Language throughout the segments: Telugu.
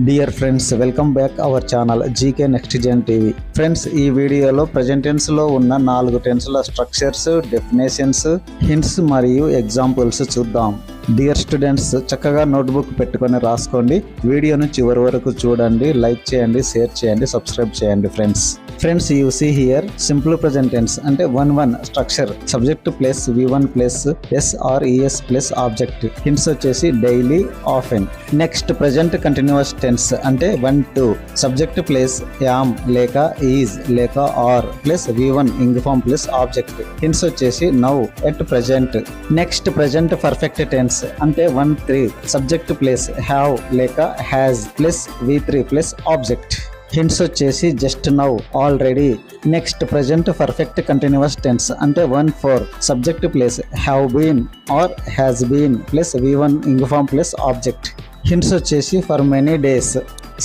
Dear friends, welcome back our channel GK next gen TV. Friends, ఈ వీడియోలో ప్రెజెంట్ టెన్స్ లో ఉన్న 4 టెన్స్ల స్ట్రక్చర్స్, డెఫినేషన్స్, హింట్స్ మరియు ఎగ్జాంపుల్స్ చూద్దాం. డియర్ స్టూడెంట్స్, చక్కగా నోట్బుక్ పెట్టుకొని రాసుకోండి. వీడియోను చివరి వరకు చూడండి, లైక్ చేయండి, షేర్ చేయండి, సబ్స్క్రైబ్ చేయండి. Friends you see here simple present tense అంటే 1 structure, subject plus V1 plus SRES plus object. Hints వచ్చేసి daily, often. Next present continuous tense అంటే 1-2, సబ్జెక్ట్ ప్లస్ యామ్ లేక ఈజ్ లేక are plus V1 ing form plus object. Hints వచ్చేసి now, at present. Next present perfect tense అంటే 1-3, సబ్జెక్ట్ ప్లస్ హ్యావ్ లేక has plus V3 plus object. Hints వచ్చేసి just now, already. Next present perfect continuous tense అంటే 1-4, subject plus have been or has been plus V1 ing form plus object. Hints వచ్చేసి for many days,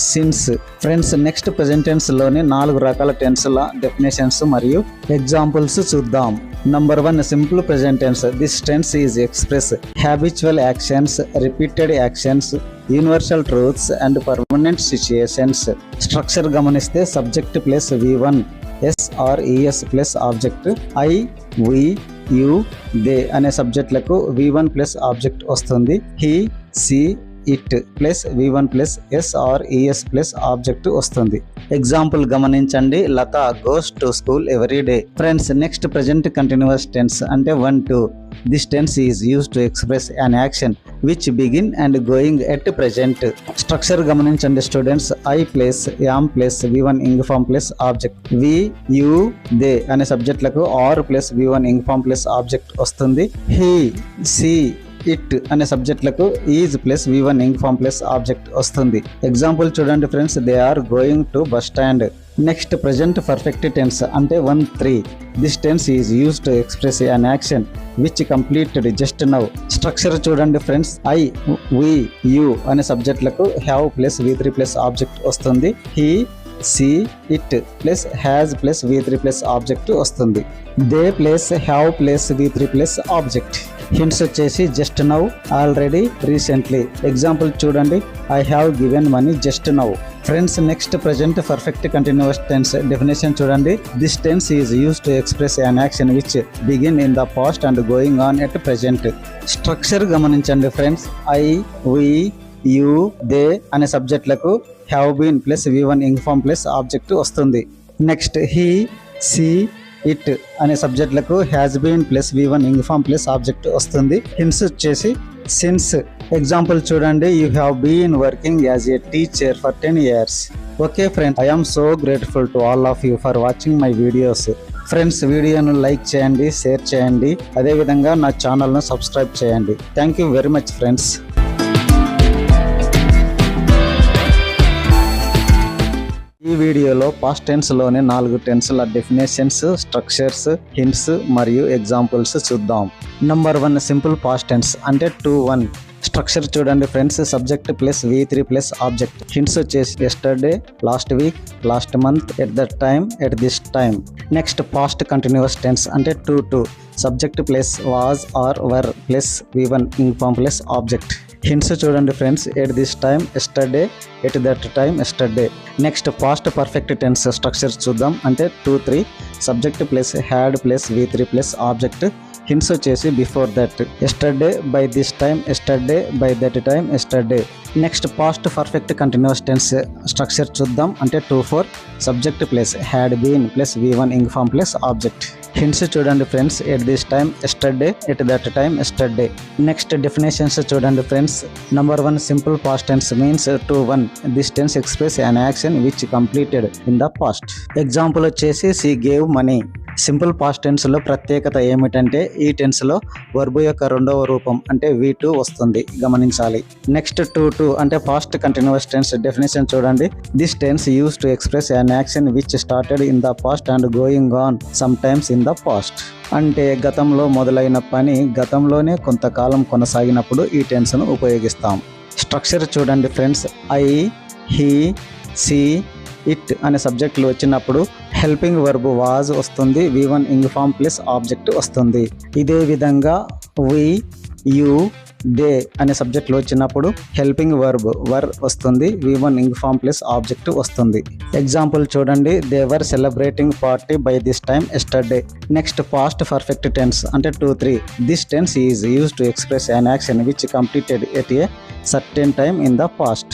since. Friends, next present tense లోని 4 రకాల టెన్స్ల డెఫినేషన్స్ మరియు ఎగ్జాంపుల్స్ చూద్దాం. Number 1 simple present tense. This tense is express habitual actions, repeated actions, universal truths and permanent situations. Structure గమనిస్తే subject plus V1 SRES plus object, I, we, you, they అనే సబ్జెక్టులకు V1 ప్లస్ ఆబ్జెక్ట్ వస్తుంది. he, she, it plus V1 plus SRES plus object వస్తుంది. ఎగ్జాంపుల్ గమనించండి. Lata goes to school every day. Friends, next present continuous tense అంటే 1-2. This tense is use to express an action which begin and going at present. Structure గమనించండి students. I plus am plus V1 ing form plus object. we, you, they అనే సబ్జెక్టులకు R plus V1 ing form plus object వస్తుంది. he, she, ఇట్ అనే సబ్జెక్టులకు is plus V1 ing form plus object వస్తుంది. ఎగ్జాంపుల్ చూడండి friends. They are going to bus stand. Next present perfect tense అంటే 1-3. This tense is use to express an action which completed just now. Structure చూడండి ఫ్రెండ్స్. I, we, you అనే సబ్జెక్టులకు have plus V3 plus object వస్తుంది. he, she, it plus has plus V3 plus object వస్తుంది. They plus have plus V3 plus object. Hints వచ్చేసి just now, already, recently. Example చూడండి. I have given money just now. Friends, next present perfect continuous tense definition చూడండి. This tense is use to express an action which begin in the past and going on at present. Structure గమనించండి friends. I, we, you, they అనే సబ్జెక్టులకు have been plus V1 ing form plus object వస్తుంది. నెక్స్ట్ he, she, ఇట్ అనే సబ్జెక్టులకు has been plus V1 ing form plus object వస్తుంది. హింట్స్ వచ్చేసి సిన్స్. ఎగ్జాంపుల్ చూడండి. You have been working as a teacher for 10 years. Okay friends, I am so grateful to all of you for watching my videos. Friends, వీడియోను లైక్ చేయండి, షేర్ చేయండి, అదేవిధంగా నా ఛానల్ను సబ్స్క్రైబ్ చేయండి. Thank you very much friends. ఈ వీడియోలో పాస్ట్ టెన్స్ లోని 4 టెన్స్ల డెఫినేషన్స్, స్ట్రక్చర్స్, హింట్స్ మరియు ఎగ్జాంపుల్స్ చూద్దాం. నంబర్ 1 సింపుల్ పాస్ట్ టెన్స్ అంటే 2-1. స్ట్రక్చర్ చూడండి friends. Subject plus V3 plus object. Hints వచ్చేసి yesterday, last week, last month, at that time, at this time. Next past continuous tense అంటే 2-2, subject plus was or were plus V1 ing form plus object. Hints చూడండి friends. At this time yesterday, at that time yesterday. Next past perfect tense structure చూద్దాం అంటే 2-3, subject plus had plus V3 plus object. Hints వచ్చేసి before that, yesterday, by this time yesterday, by that time yesterday. Next past perfect continuous tense structure చూద్దాం అంటే 2-4, subject plus had been plus V1 ing form plus object. Hints చూడండి friends. At this time yesterday, at that time yesterday. Next definitions చూడండి friends. Number 1 simple past tense means 2-1. This tense express an action which completed in the past. Example వచ్చేసి she gave money. Simple past tense లో ప్రత్యేకత ఏమిటంటే ఈ టెన్స్ లో వర్బ్ యొక్క 2వ రూపం అంటే V2 వస్తుంది, గమనించాలి. నెక్స్ట్ 2-2 అంటే పాస్ట్ కంటిన్యూస్ టెన్స్ డెఫినేషన్ చూడండి. This tense use to express an action which started in the past and going on some times in the past. అంటే గతంలో మొదలైన పని గతంలోనే కొంతకాలం కొనసాగినప్పుడు ఈ టెన్స్ను ఉపయోగిస్తాం. స్ట్రక్చర్ చూడండి friends. I, he, she, it అనే సబ్జెక్టులు వచ్చినప్పుడు హెల్పింగ్ వర్బ్ వాజ్ వస్తుంది, V1 ing form plus object వస్తుంది. ఇదే విధంగా we, you, దే అనే సబ్జెక్ట్ లో వచ్చినప్పుడు హెల్పింగ్ వర్బ్ వర్ వస్తుంది, V1 ing form plus object వస్తుంది. ఎగ్జాంపుల్ చూడండి, they were celebrating party by this time yesterday. Next past perfect tense అంటే 2-3. This tense is used to express an action which completed at a certain time in the past.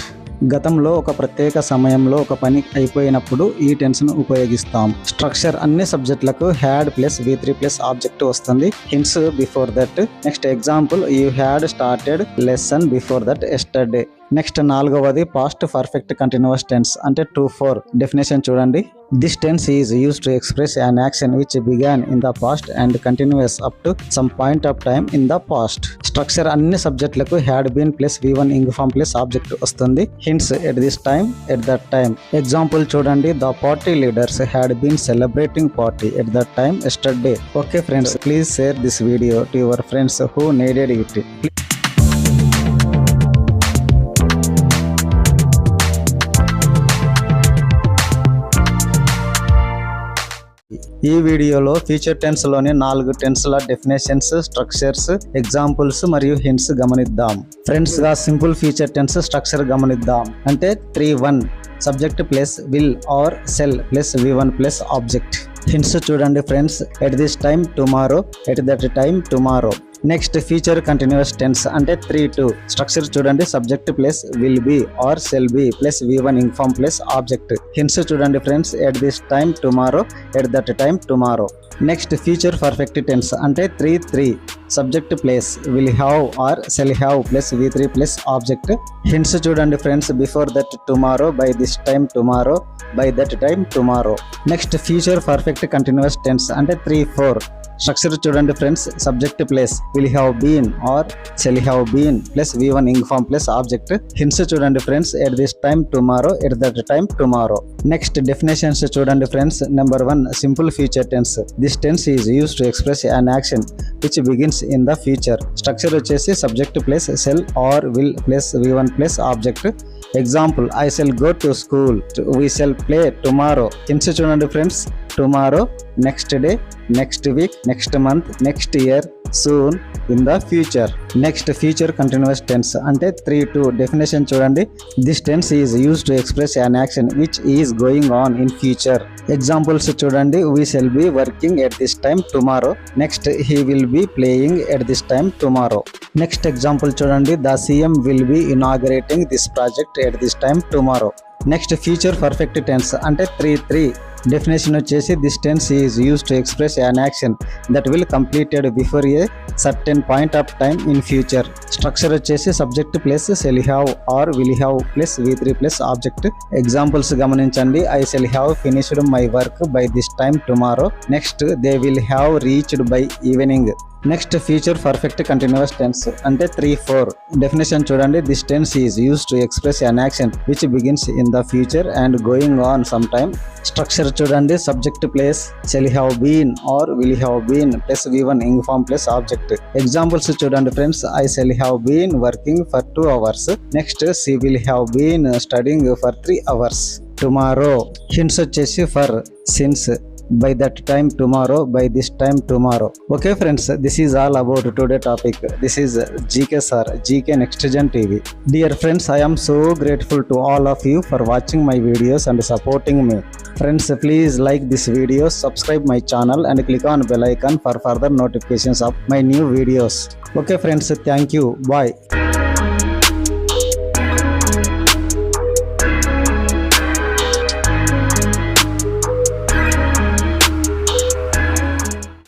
గతంలో ఒక ప్రత్యేక సమయంలో ఒక పని అయిపోయినప్పుడు ఈ టెన్స్ ను ఉపయోగిస్తాం. స్ట్రక్చర్ అన్ని సబ్జెక్టులకు had plus V3 plus object వస్తుంది, hints before that. Next example, you had started lesson before that yesterday. Next 4వది పాస్ట్ పర్ఫెక్ట్ కంటిన్యూస్ టెన్స్ అంటే 2-4. డెఫినేషన్ చూడండి, this tense is used to express an action which began in the past and continues up to some point of time in the past. Structure అన్ని సబ్జెక్టులకు had been plus V1 ing form plus object వస్తుంది, hints at this time, at that time. Example చూడండి, the party leaders had been celebrating party at that time yesterday. Okay friends, please share this video to your friends who needed it. ఈ వీడియోలో ఫ్యూచర్ టెన్స్ లోని 4 టెన్స్ల డెఫినేషన్స్, స్ట్రక్చర్స్, ఎగ్జాంపుల్స్ మరియు హింట్స్ గమనిద్దాం. ఫ్రెండ్స్ గా సింపుల్ ఫ్యూచర్ టెన్స్ స్ట్రక్చర్ గమనిద్దాం. అంటే 3-1 subject plus will or shall plus V1 plus object. Hints చూడండి friends, at this time tomorrow, at that time tomorrow. Next future continuous tense అంటే 3-2. స్ట్రక్చర్ చూడండి, subject plus will be or shall be plus V1 ing form plus object. Hints చూడండి friends, at this time tomorrow, at that time tomorrow. Next future perfect tense అంటే 3-3. Subject plus will have or shall have plus V3 plus object. Hints చూడండి friends, before that tomorrow, by this time tomorrow, by that time tomorrow. Next future perfect continuous tense అంటే 3-4. స్ట్రక్చర్ చూడండి friends, subject plus will have been or shall have been plus V1 ing form plus object. Hints చూడండి friends, at this time tomorrow, at that time tomorrow. Next definitions చూడండి friends. Number 1, simple future tense. This tense is used to express an action which begins in the future. Structure వచ్చేసి subject plus shall or will plus V1 plus object. Example, I shall go to school, we shall play tomorrow. Hints చూడండి friends, tomorrow, next day, next week, next month, next year, soon, in the future. Next future continuous tense అంటే 3-2. డెఫినేషన్ చూడండి, this tense is used to express an action which is going on in future. Examples చూడండి, we shall be working at this time tomorrow. Next, he will be playing at this time tomorrow. Next example చూడండి, the CM will be inaugurating this project at this time tomorrow. Next future perfect tense అంటే 3-3. డెఫినేషన్ వచ్చేసి, this tense is used to express an action that will completed before a certain point of time in future. Structure వచ్చేసి subject plus shall have or will have plus V3 plus object. Examples గమనించండి, I shall have finished my work by this time tomorrow. Next, they will have reached by evening. Next future perfect continuous tense అంటే 3-4. డెఫినేషన్ చూడండి, this tense is used to express an action which begins in the future and going on sometime. Structure చూడండి, subject plus shall have been or will have been plus V1 ing form plus object. Examples చూడండి friends, I shall have been working for 2 hours. Next, she will have been studying for 3 hours. Tomorrow. Hints వచ్చేసి for, since, by that time tomorrow, by this time tomorrow. Okay friends, this is all about today topic. This is GK sir, GK Next Gen TV. Dear friends, I am so grateful to all of you for watching my videos and supporting me. Friends, please like this video, subscribe my channel and click on bell icon for further notifications of my new videos. Okay friends, thank you, bye.